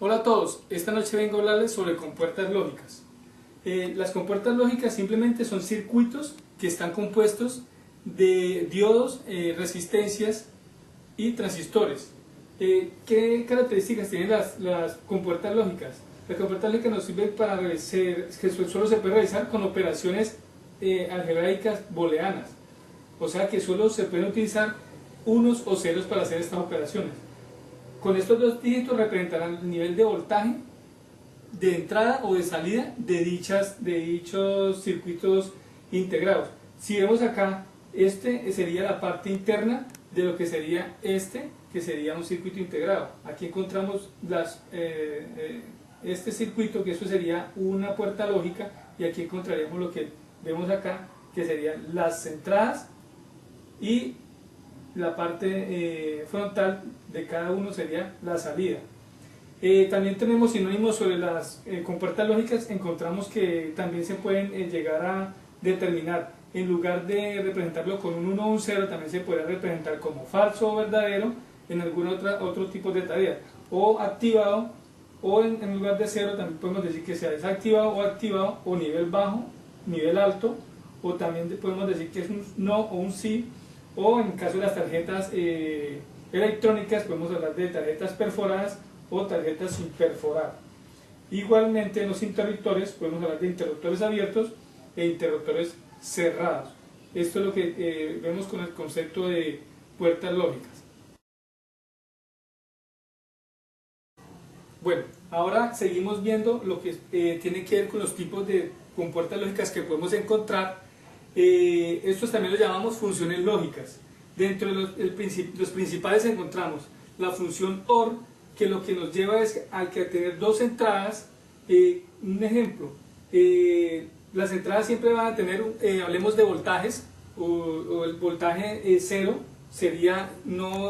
Hola a todos, esta noche vengo a hablarles sobre compuertas lógicas. Las compuertas lógicas simplemente son circuitos que están compuestos de diodos, resistencias y transistores. ¿Qué características tienen las compuertas lógicas? Las compuertas lógicas nos sirven para que solo se puede realizar con operaciones algebraicas booleanas. O sea que solo se pueden utilizar unos o ceros para hacer estas operaciones. Con estos dos dígitos representarán el nivel de voltaje de entrada o de salida de dichos circuitos integrados. Si vemos acá, este sería la parte interna de lo que sería que sería un circuito integrado. Aquí encontramos este circuito, que eso sería una puerta lógica, y aquí encontraríamos lo que vemos acá, que serían las entradas, y la parte frontal de cada uno sería la salida. También tenemos sinónimos sobre las compuertas lógicas. Encontramos que también se pueden llegar a determinar, en lugar de representarlo con un 1 o un 0, también se podría representar como falso o verdadero en algún otro tipo de tarea, o activado, o en lugar de 0 también podemos decir que sea desactivado o activado, o nivel bajo, nivel alto, o también podemos decir que es un no o un sí, o en caso de las tarjetas electrónicas podemos hablar de tarjetas perforadas o tarjetas sin perforar. Igualmente en los interruptores podemos hablar de interruptores abiertos e interruptores cerrados. Esto es lo que vemos con el concepto de puertas lógicas. Bueno, ahora seguimos viendo lo que tiene que ver con los tipos de compuertas lógicas que podemos encontrar. Estos también los llamamos funciones lógicas. Dentro de los principales encontramos la función OR, que lo que nos lleva es a que tener dos entradas. Un ejemplo, las entradas siempre van a tener, hablemos de voltajes, o el voltaje 0 sería no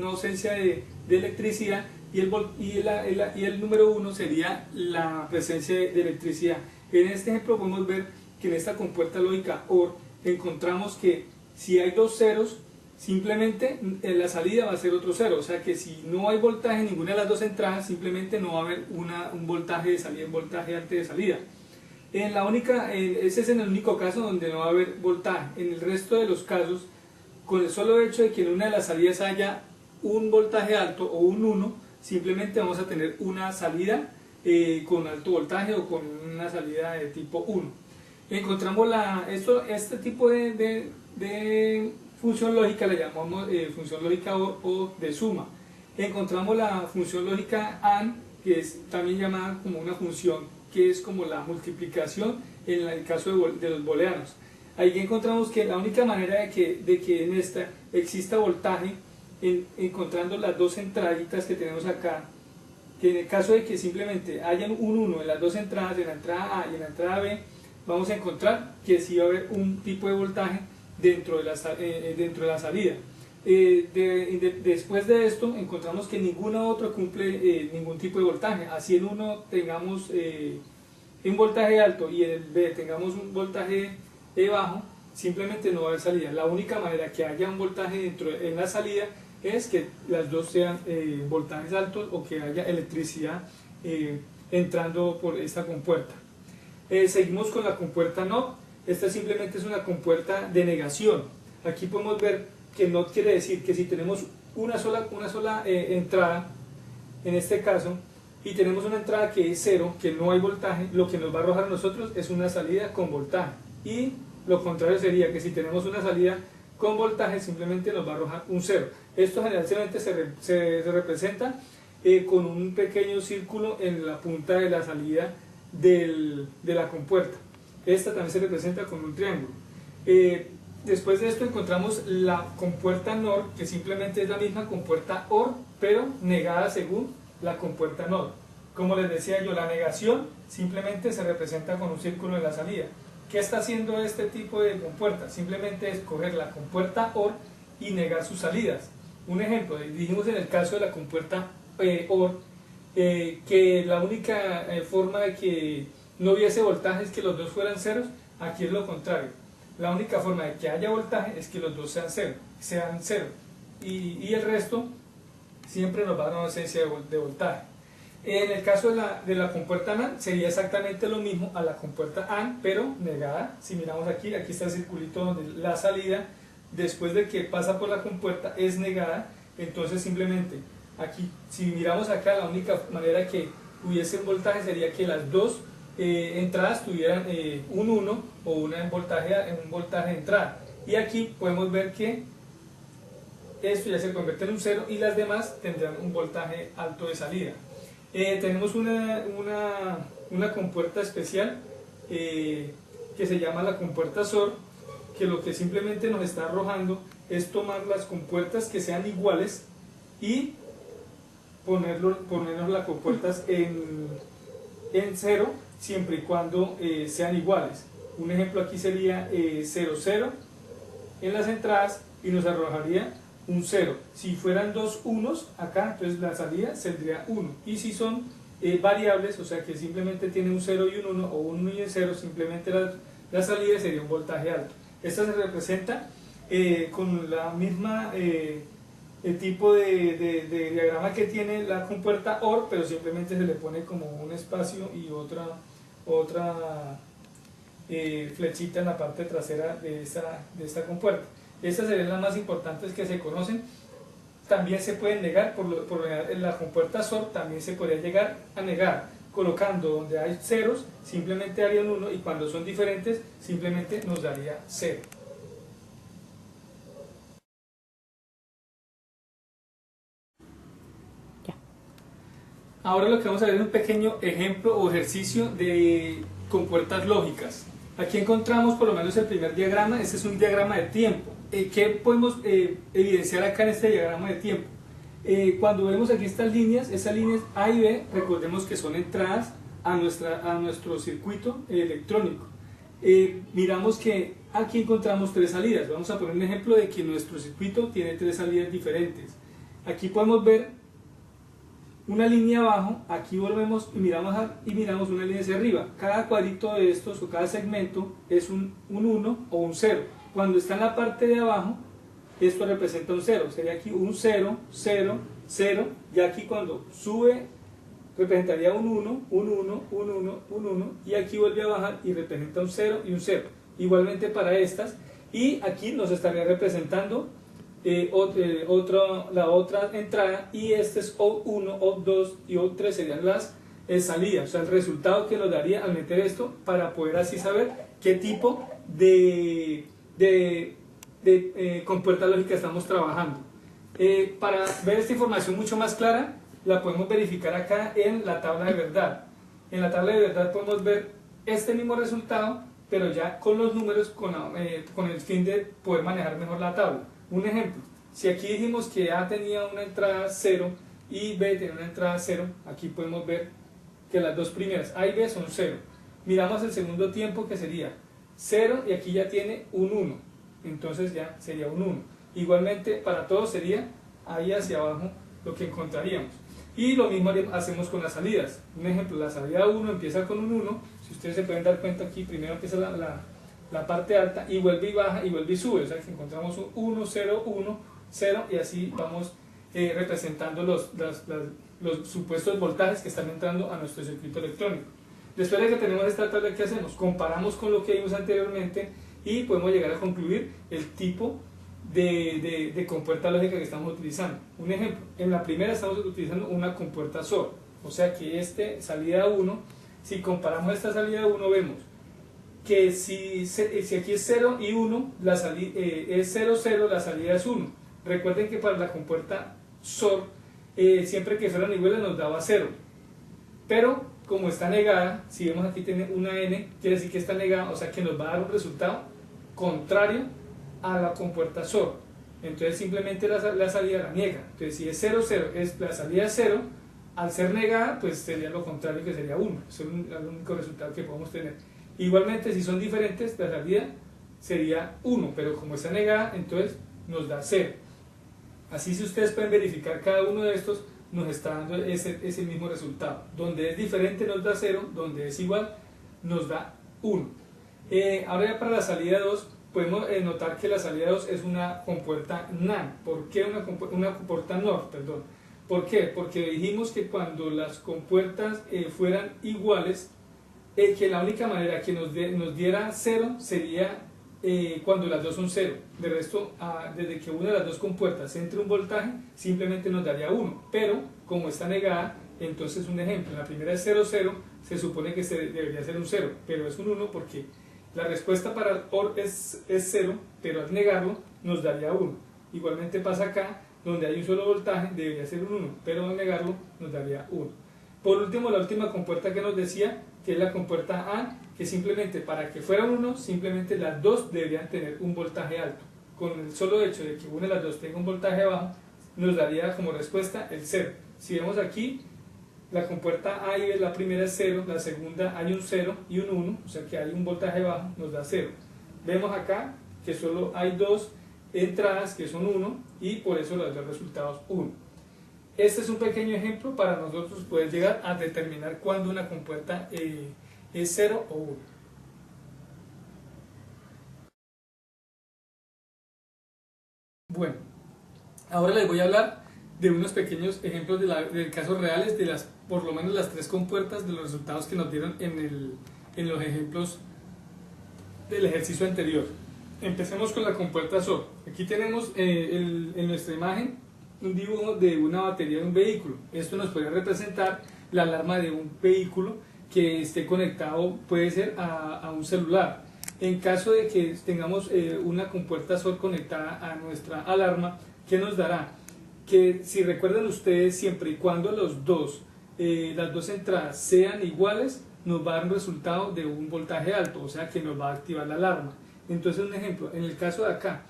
ausencia de electricidad, y el número 1 sería la presencia de electricidad. En este ejemplo podemos ver que en esta compuerta lógica OR encontramos que si hay dos ceros, simplemente en la salida va a ser otro cero. O sea que si no hay voltaje en ninguna de las dos entradas, simplemente no va a haber un voltaje de salida, un voltaje alto de salida. Ese es en el único caso donde no va a haber voltaje. En el resto de los casos, con el solo hecho de que en una de las salidas haya un voltaje alto o un 1, simplemente vamos a tener una salida con alto voltaje o con una salida de tipo 1. Encontramos este tipo de función lógica, la llamamos función lógica o de suma. Encontramos la función lógica AND, que es también llamada como una función que es como la multiplicación en el caso de los booleanos. Ahí encontramos que la única manera de que en esta exista voltaje, encontrando las dos entraditas que tenemos acá, que en el caso de que simplemente haya un 1 en las dos entradas, en la entrada A y en la entrada B, vamos a encontrar que sí va a haber un tipo de voltaje dentro de la salida. Después de esto encontramos que ninguna otra cumple ningún tipo de voltaje. Así en uno tengamos un voltaje alto y en el B tengamos un voltaje bajo, simplemente no va a haber salida. La única manera que haya un voltaje en la salida es que las dos sean voltajes altos, o que haya electricidad entrando por esta compuerta. Seguimos con la compuerta NOT. Esta simplemente es una compuerta de negación. Aquí podemos ver que NOT quiere decir que si tenemos una sola entrada, en este caso, y tenemos una entrada que es 0, que no hay voltaje, lo que nos va a arrojar a nosotros es una salida con voltaje. Y lo contrario sería que si tenemos una salida con voltaje, simplemente nos va a arrojar un 0. Esto generalmente se representa con un pequeño círculo en la punta de la salida de la compuerta. Esta también se representa con un triángulo. Después de esto encontramos la compuerta NOR, que simplemente es la misma compuerta OR, pero negada según la compuerta NOR. Como les decía yo, la negación simplemente se representa con un círculo en la salida. ¿Qué está haciendo este tipo de compuerta? Simplemente es coger la compuerta OR y negar sus salidas. Un ejemplo, dijimos en el caso de la compuerta OR, que la única forma de que no hubiese voltaje es que los dos fueran ceros. Aquí es lo contrario. La única forma de que haya voltaje es que los dos sean cero, y el resto siempre nos va a dar una ausencia de voltaje. En el caso de la compuerta NAND sería exactamente lo mismo a la compuerta AND, pero negada. Si miramos aquí, aquí está el circulito donde la salida, después de que pasa por la compuerta, es negada. Entonces simplemente aquí, si miramos acá, la única manera que hubiese un voltaje sería que las dos entradas tuvieran un 1 o un voltaje de entrada. Y aquí podemos ver que esto ya se convierte en un 0 y las demás tendrán un voltaje alto de salida. Tenemos una compuerta especial que se llama la compuerta SOR, que lo que simplemente nos está arrojando es tomar las compuertas que sean iguales y ponernos las compuertas en 0 siempre y cuando sean iguales. Un ejemplo aquí sería 0, 0 en las entradas y nos arrojaría un 0. Si fueran dos unos acá, entonces la salida saldría 1. Y si son variables, o sea que simplemente tiene un 0 y un 1 o un 1 y un 0, simplemente la salida sería un voltaje alto. Esta se representa con la misma el tipo de diagrama que tiene la compuerta OR, pero simplemente se le pone como un espacio y otra flechita en la parte trasera de esta compuerta. Estas serían las más importantes que se conocen. También se pueden negar, en la compuerta SOR también se podría llegar a negar, colocando donde hay ceros, simplemente daría un 1, y cuando son diferentes, simplemente nos daría 0. Ahora lo que vamos a ver es un pequeño ejemplo o ejercicio de compuertas lógicas. Aquí encontramos por lo menos el primer diagrama. Este es un diagrama de tiempo. ¿Qué podemos evidenciar acá en este diagrama de tiempo? Cuando vemos aquí estas líneas A y B, recordemos que son entradas a nuestro circuito electrónico. Miramos que aquí encontramos tres salidas. Vamos a poner un ejemplo de que nuestro circuito tiene tres salidas diferentes. Aquí podemos ver una línea abajo, aquí volvemos y miramos una línea hacia arriba. Cada cuadrito de estos o cada segmento es un 1 o un 0. Cuando está en la parte de abajo, esto representa un 0. Sería aquí un 0, 0, 0. Y aquí cuando sube, representaría un 1, un 1, un 1, un 1. Y aquí vuelve a bajar y representa un 0 y un 0. Igualmente para estas. Y aquí nos estaría representando la otra entrada, y este es O1, O2 y O3 serían las salidas, o sea el resultado que nos daría al meter esto, para poder así saber qué tipo de compuerta lógica estamos trabajando. Para ver esta información mucho más clara, la podemos verificar acá en la tabla de verdad. En la tabla de verdad podemos ver este mismo resultado, pero ya con los números, con el fin de poder manejar mejor la tabla. Un ejemplo, si aquí dijimos que A tenía una entrada 0 y B tenía una entrada 0, aquí podemos ver que las dos primeras, A y B, son 0. Miramos el segundo tiempo, que sería 0, y aquí ya tiene un 1, entonces ya sería un 1. Igualmente para todos sería ahí hacia abajo lo que encontraríamos. Y lo mismo hacemos con las salidas. Un ejemplo, la salida 1 empieza con un 1, si ustedes se pueden dar cuenta aquí, primero empieza la parte alta y vuelve y baja y vuelve y sube, o sea que encontramos un 1, 0, 1, 0, y así vamos representando los supuestos voltajes que están entrando a nuestro circuito electrónico. Después de que tenemos esta tabla, ¿qué hacemos? Comparamos con lo que vimos anteriormente y podemos llegar a concluir el tipo de compuerta lógica que estamos utilizando. Un ejemplo, en la primera estamos utilizando una compuerta SOR, o sea que salida 1, si comparamos esta salida 1, vemos que si aquí es 0 y 1, es 0, 0, la salida es 1. Recuerden que para la compuerta SOR, siempre que fueran iguales nos daba 0. Pero como está negada, si vemos aquí tiene una N, quiere decir que está negada, o sea que nos va a dar un resultado contrario a la compuerta SOR. Entonces simplemente la salida la niega. Entonces si es 0, 0, la salida es 0, al ser negada, pues sería lo contrario, que sería 1. Eso es el único resultado que podemos tener. Igualmente, si son diferentes, la salida sería 1, pero como está negada, entonces nos da 0. Así, si ustedes pueden verificar cada uno de estos, nos está dando ese mismo resultado. Donde es diferente nos da 0, donde es igual nos da 1. Ahora ya para la salida 2, podemos notar que la salida 2 es una compuerta NAND. ¿Por qué una compuerta NOR? Perdón. ¿Por qué? Porque dijimos que cuando las compuertas fueran iguales, que la única manera que nos diera 0 sería cuando las dos son 0. De resto, desde que una de las dos compuertas entre un voltaje, simplemente nos daría 1. Pero, como está negada, entonces un ejemplo, la primera es 0, 0, se supone que debería ser un 0, pero es un 1 porque la respuesta para el OR es 0, pero al negarlo nos daría 1. Igualmente pasa acá, donde hay un solo voltaje, debería ser un 1, pero al negarlo nos daría 1. Por último, la última compuerta que nos decía, que es la compuerta A, que simplemente para que fuera un 1, simplemente las dos deberían tener un voltaje alto. Con el solo hecho de que una de las dos tenga un voltaje bajo, nos daría como respuesta el 0. Si vemos aquí, la compuerta A y la primera es 0, la segunda hay un 0 y un 1, o sea que hay un voltaje bajo, nos da 0. Vemos acá que solo hay dos entradas que son 1 y por eso los dos resultados 1. Este es un pequeño ejemplo para nosotros poder llegar a determinar cuándo una compuerta es 0 o 1. Bueno, ahora les voy a hablar de unos pequeños ejemplos de casos reales de por lo menos las tres compuertas de los resultados que nos dieron en los ejemplos del ejercicio anterior. Empecemos con la compuerta SOR. Aquí tenemos en nuestra imagen un dibujo de una batería de un vehículo. Esto nos puede representar la alarma de un vehículo que esté conectado, puede ser a un celular. En caso de que tengamos una compuerta SOR conectada a nuestra alarma, ¿qué nos dará? Que si recuerdan ustedes, siempre y cuando las dos entradas sean iguales, nos va a dar un resultado de un voltaje alto, o sea que nos va a activar la alarma. Entonces, un ejemplo, en el caso de acá,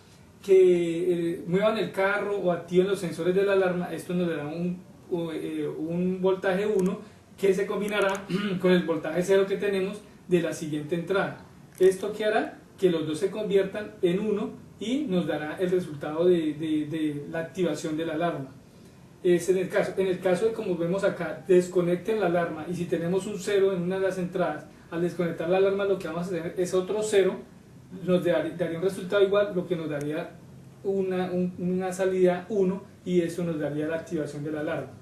que muevan el carro o activen los sensores de la alarma, esto nos dará un voltaje 1 que se combinará con el voltaje 0 que tenemos de la siguiente entrada. ¿Esto qué hará? Que los dos se conviertan en 1 y nos dará el resultado de la activación de la alarma. Es en el caso de, como vemos acá, desconecten la alarma y si tenemos un 0 en una de las entradas, al desconectar la alarma lo que vamos a hacer es otro 0, nos daría un resultado igual, lo que nos daría una salida 1 y eso nos daría la activación de la alarma.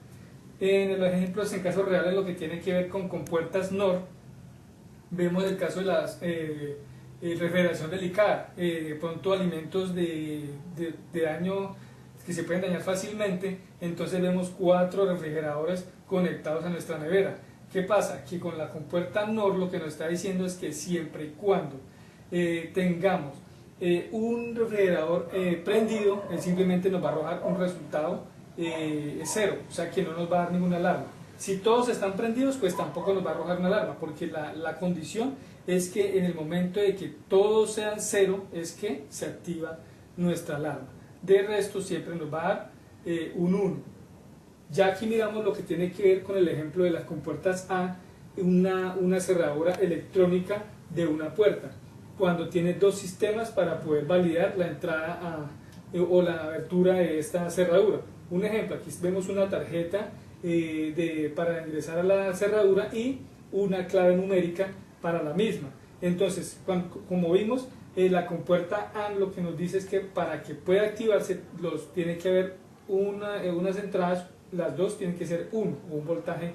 En los ejemplos, en casos reales, lo que tiene que ver con compuertas NOR, vemos el caso de la refrigeración delicada, pronto alimentos de daño que se pueden dañar fácilmente, entonces vemos 4 refrigeradores conectados a nuestra nevera. ¿Qué pasa? Que con la compuerta NOR lo que nos está diciendo es que siempre y cuando tengamos un refrigerador prendido, él simplemente nos va a arrojar un resultado 0, o sea que no nos va a dar ninguna alarma. Si todos están prendidos, pues tampoco nos va a arrojar una alarma, porque la condición es que en el momento de que todos sean 0 es que se activa nuestra alarma. De resto siempre nos va a dar un 1. Ya aquí miramos lo que tiene que ver con el ejemplo de las compuertas A, una cerradura electrónica de una puerta, cuando tiene dos sistemas para poder validar la entrada o la abertura de esta cerradura. Un ejemplo, aquí vemos una tarjeta para ingresar a la cerradura y una clave numérica para la misma. Entonces, como vimos, la compuerta A lo que nos dice es que para que pueda activarse tiene que haber unas entradas, las dos tienen que ser 1, o un voltaje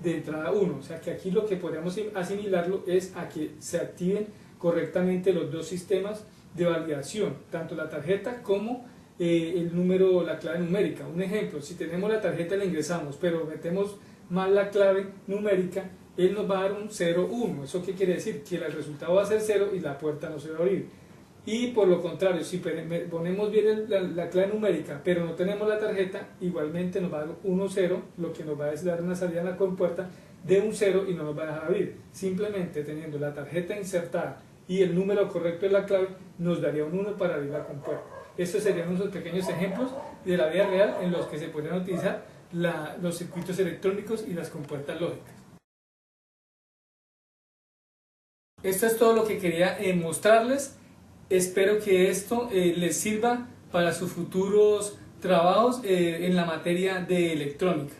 de entrada 1. O sea que aquí lo que podríamos asimilarlo es a que se activen correctamente los dos sistemas de validación, tanto la tarjeta como la clave numérica. Un ejemplo, si tenemos la tarjeta la ingresamos, pero metemos mal la clave numérica, él nos va a dar un 0, 1. ¿Eso qué quiere decir? Que el resultado va a ser 0 y la puerta no se va a abrir. Y por lo contrario, si ponemos bien la clave numérica, pero no tenemos la tarjeta, igualmente nos va a dar 1, 0, lo que nos va a dar una salida en la compuerta de un 0 y no nos va a dejar abrir. Simplemente teniendo la tarjeta insertada y el número correcto de la clave, nos daría un 1 para abrir la compuerta. Estos serían unos pequeños ejemplos de la vida real en los que se podrían utilizar los circuitos electrónicos y las compuertas lógicas. Esto es todo lo que quería mostrarles. Espero que esto les sirva para sus futuros trabajos en la materia de electrónica.